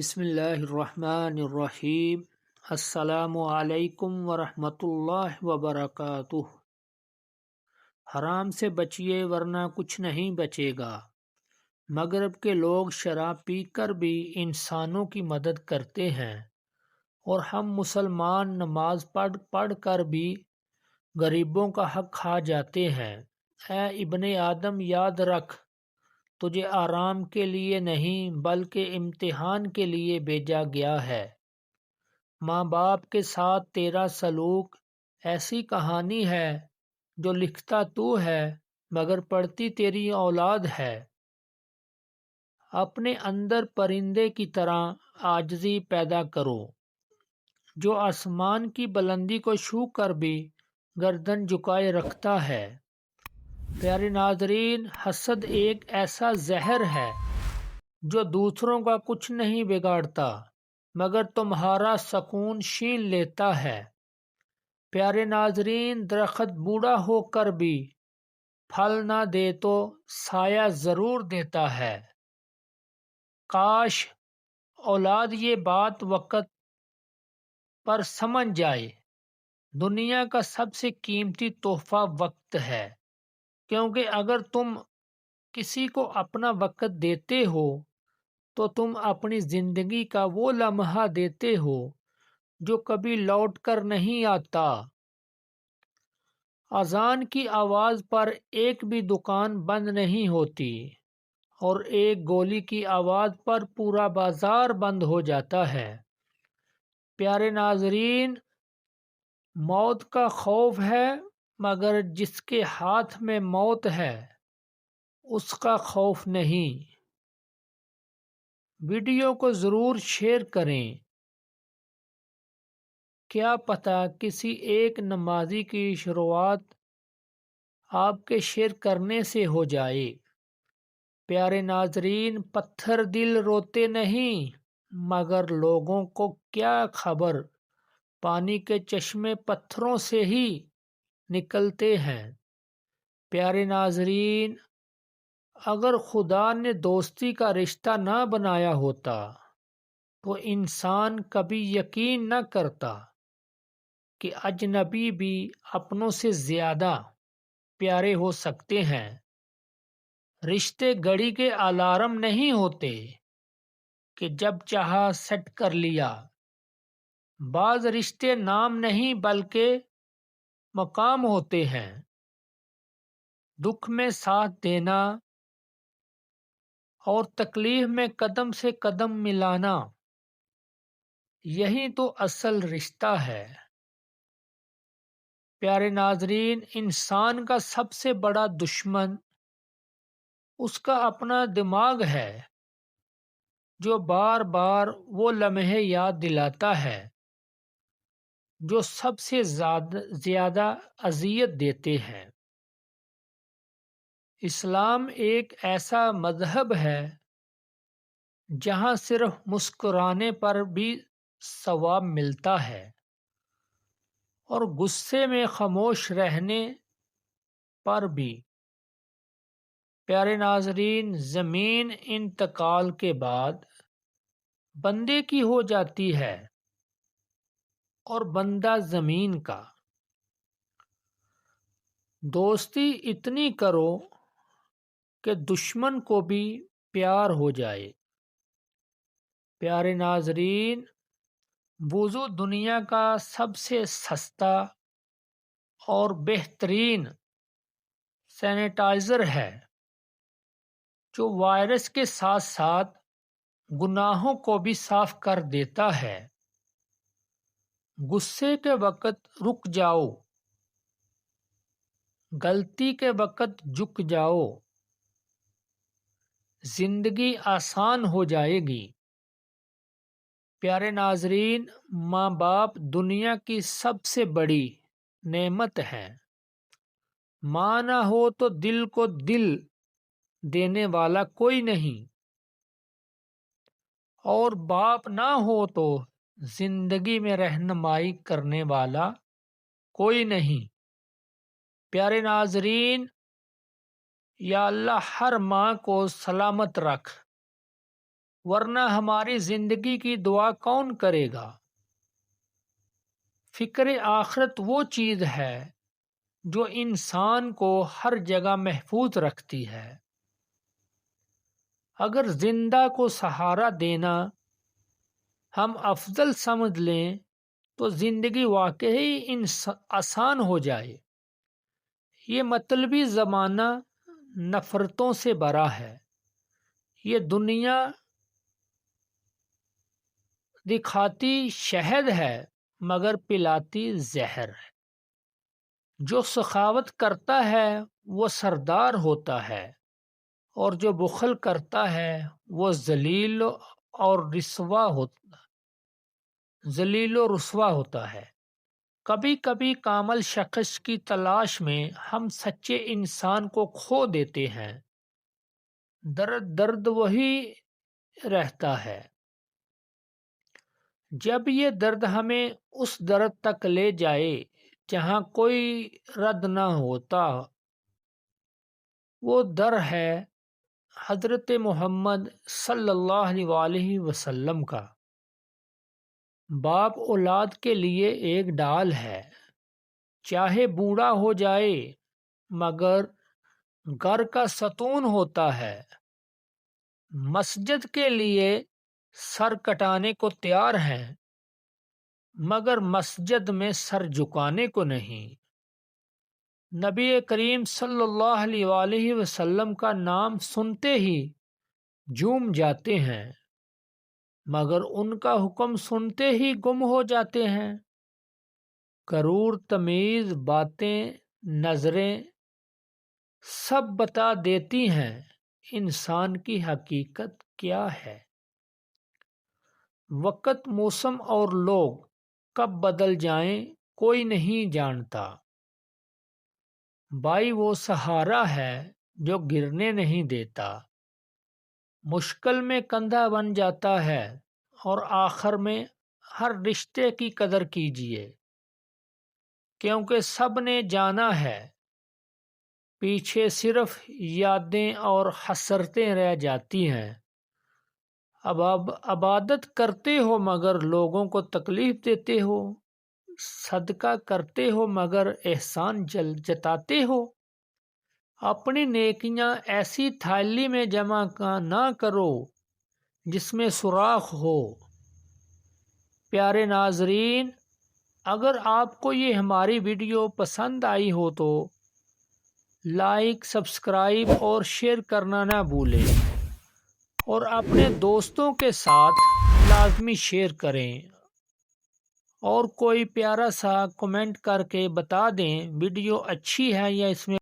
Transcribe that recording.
بسم اللہ الرحمن الرحیم۔ السلام علیکم ورحمۃ اللہ وبرکاتہ۔ حرام سے بچیے ورنہ کچھ نہیں بچے گا۔ مغرب کے لوگ شراب پی کر بھی انسانوں کی مدد کرتے ہیں، اور ہم مسلمان نماز پڑھ کر بھی غریبوں کا حق کھا جاتے ہیں۔ اے ابن آدم، یاد رکھ، تجھے آرام کے لیے نہیں بلکہ امتحان کے لیے بھیجا گیا ہے۔ ماں باپ کے ساتھ تیرا سلوک ایسی کہانی ہے جو لکھتا تو ہے مگر پڑھتی تیری اولاد ہے۔ اپنے اندر پرندے کی طرح عاجزی پیدا کرو، جو آسمان کی بلندی کو چھو کر بھی گردن جھکائے رکھتا ہے۔ پیارے ناظرین، حسد ایک ایسا زہر ہے جو دوسروں کا کچھ نہیں بگاڑتا مگر تمہارا سکون چھین لیتا ہے۔ پیارے ناظرین، درخت بوڑھا ہو کر بھی پھل نہ دے تو سایہ ضرور دیتا ہے۔ کاش اولاد یہ بات وقت پر سمجھ جائے۔ دنیا کا سب سے قیمتی تحفہ وقت ہے، کیونکہ اگر تم کسی کو اپنا وقت دیتے ہو تو تم اپنی زندگی کا وہ لمحہ دیتے ہو جو کبھی لوٹ کر نہیں آتا۔ اذان کی آواز پر ایک بھی دکان بند نہیں ہوتی، اور ایک گولی کی آواز پر پورا بازار بند ہو جاتا ہے۔ پیارے ناظرین، موت کا خوف ہے مگر جس کے ہاتھ میں موت ہے اس کا خوف نہیں۔ ویڈیو کو ضرور شیئر کریں، کیا پتہ کسی ایک نمازی کی شروعات آپ کے شیئر کرنے سے ہو جائے۔ پیارے ناظرین، پتھر دل روتے نہیں مگر لوگوں کو کیا خبر، پانی کے چشمے پتھروں سے ہی نکلتے ہیں۔ پیارے ناظرین، اگر خدا نے دوستی کا رشتہ نہ بنایا ہوتا تو انسان کبھی یقین نہ کرتا کہ اجنبی بھی اپنوں سے زیادہ پیارے ہو سکتے ہیں۔ رشتے گھڑی کے الارم نہیں ہوتے کہ جب چاہا سیٹ کر لیا۔ بعض رشتے نام نہیں بلکہ مقام ہوتے ہیں۔ دکھ میں ساتھ دینا اور تکلیف میں قدم سے قدم ملانا، یہی تو اصل رشتہ ہے۔ پیارے ناظرین، انسان کا سب سے بڑا دشمن اس کا اپنا دماغ ہے، جو بار بار وہ لمحے یاد دلاتا ہے جو سب سے زیادہ اذیت دیتے ہیں۔ اسلام ایک ایسا مذہب ہے جہاں صرف مسکرانے پر بھی ثواب ملتا ہے، اور غصے میں خاموش رہنے پر بھی۔ پیارے ناظرین، زمین انتقال کے بعد بندے کی ہو جاتی ہے اور بندہ زمین کا۔ دوستی اتنی کرو کہ دشمن کو بھی پیار ہو جائے۔ پیارے ناظرین، وضو دنیا کا سب سے سستا اور بہترین سینیٹائزر ہے، جو وائرس کے ساتھ ساتھ گناہوں کو بھی صاف کر دیتا ہے۔ غصے کے وقت رک جاؤ، غلطی کے وقت جھک جاؤ، زندگی آسان ہو جائے گی۔ پیارے ناظرین، ماں باپ دنیا کی سب سے بڑی نعمت ہے۔ ماں نہ ہو تو دل کو دل دینے والا کوئی نہیں، اور باپ نہ ہو تو زندگی میں رہنمائی کرنے والا کوئی نہیں۔ پیارے ناظرین، یا اللہ ہر ماں کو سلامت رکھ، ورنہ ہماری زندگی کی دعا کون کرے گا؟ فکر آخرت وہ چیز ہے جو انسان کو ہر جگہ محفوظ رکھتی ہے۔ اگر زندہ کو سہارا دینا ہم افضل سمجھ لیں تو زندگی واقعی آسان ہو جائے۔ یہ مطلبی زمانہ نفرتوں سے بھرا ہے۔ یہ دنیا دکھاتی شہد ہے مگر پلاتی زہر ہے۔ جو سخاوت کرتا ہے وہ سردار ہوتا ہے، اور جو بخل کرتا ہے وہ ذلیل و رسوا ہوتا ہے۔ کبھی کبھی کامل شخص کی تلاش میں ہم سچے انسان کو کھو دیتے ہیں۔ درد وہی رہتا ہے۔ جب یہ درد ہمیں اس درد تک لے جائے جہاں کوئی رد نہ ہوتا، وہ در ہے حضرت محمد صلی اللہ علیہ وسلم کا۔ باپ اولاد کے لیے ایک ڈال ہے، چاہے بوڑھا ہو جائے مگر گھر کا ستون ہوتا ہے۔ مسجد کے لیے سر کٹانے کو تیار ہیں مگر مسجد میں سر جھکانے کو نہیں۔ نبی کریم صلی اللہ علیہ وسلم کا نام سنتے ہی جھوم جاتے ہیں مگر ان کا حکم سنتے ہی گم ہو جاتے ہیں۔ غرور، تمیز، باتیں، نظریں سب بتا دیتی ہیں انسان کی حقیقت کیا ہے۔ وقت، موسم اور لوگ کب بدل جائیں کوئی نہیں جانتا۔ بھائی وہ سہارا ہے جو گرنے نہیں دیتا، مشکل میں کندھا بن جاتا ہے، اور آخر میں ہر رشتے کی قدر کیجیے کیونکہ سب نے جانا ہے، پیچھے صرف یادیں اور حسرتیں رہ جاتی ہیں۔ اب عبادت کرتے ہو مگر لوگوں کو تکلیف دیتے ہو، صدقہ کرتے ہو مگر احسان جتاتے ہو۔ اپنی نیکیاں ایسی تھیلی میں جمع نہ کرو جس میں سوراخ ہو۔ پیارے ناظرین، اگر آپ کو یہ ہماری ویڈیو پسند آئی ہو تو لائک، سبسکرائب اور شیئر کرنا نہ بھولیں، اور اپنے دوستوں کے ساتھ لازمی شیئر کریں، اور کوئی پیارا سا کمنٹ کر کے بتا دیں ویڈیو اچھی ہے یا اس میں